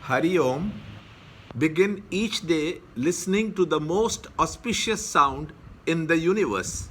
Hari Om. Begin each day listening to the most auspicious sound in the universe.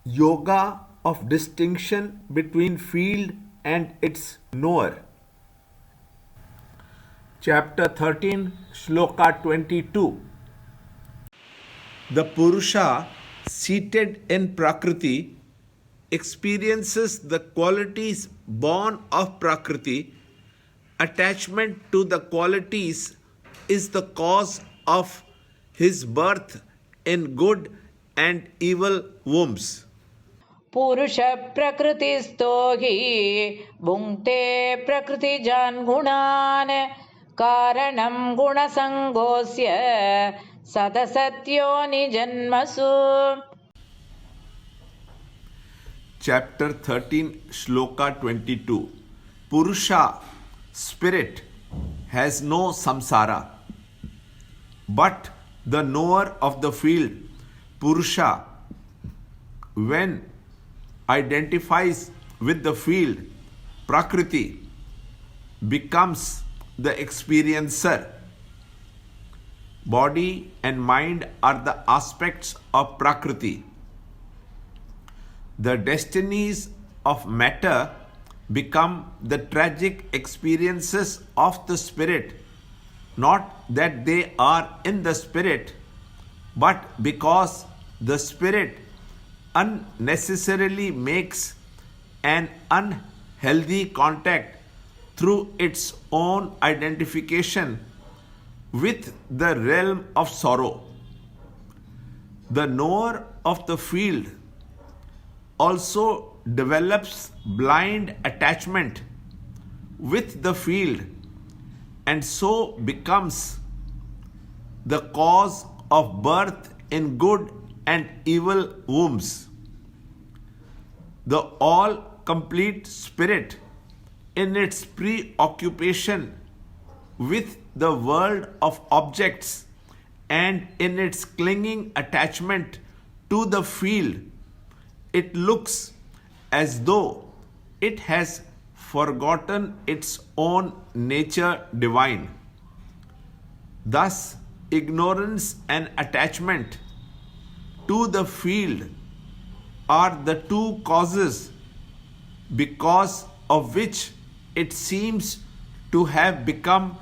Yoga of distinction between field and its knower. Chapter 13, Shloka 22. The Purusha seated in Prakriti experiences the qualities born of Prakriti. Attachment to the qualities is the cause of his birth in good and evil wombs. पुरुष प्रकृतिस्थो हि भुङ्क्ते प्रकृतिजान् गुणान् कारणं गुणसङ्गोऽस्य सदसत्योनिजन्मसु. Chapter 13, Shloka 22. Purusha, spirit, has no samsara, but the knower of the field, Purusha, when identifies with the field, Prakriti, becomes the experiencer. Body and mind are the aspects of Prakriti. The destinies of matter become the tragic experiences of the spirit, not that they are in the spirit, but because the spirit unnecessarily makes an unhealthy contact through its own identification with the realm of sorrow. The knower of the field also develops blind attachment with the field and so becomes the cause of birth in good and evil wombs. The all-complete spirit, in its preoccupation with the world of objects and in its clinging attachment to the field, it looks as though it has forgotten its own nature divine. Thus, ignorance and attachment to the field are the two causes because of which it seems to have become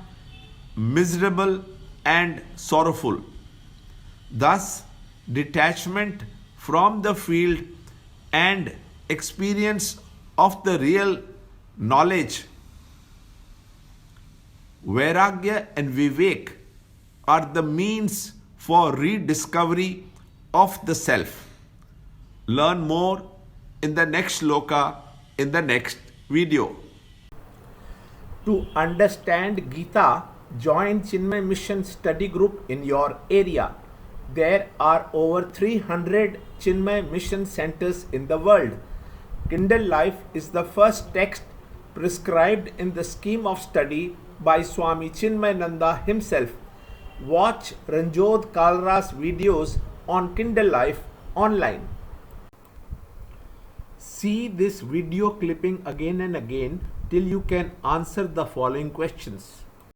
miserable and sorrowful. Thus, detachment from the field and experience of the real knowledge, Vairagya and Vivek, are the means for rediscovery of the self. Learn more in the next shloka in the next video. To understand Gita, join Chinmaya Mission study group in your area. There are over 300 Chinmaya Mission centers in the world. Kindle Life is the first text prescribed in the scheme of study by Swami Chinmayananda himself. Watch Ranjod Kalra's videos on Kindle Life online. See this video clipping again and again till you can answer the following questions.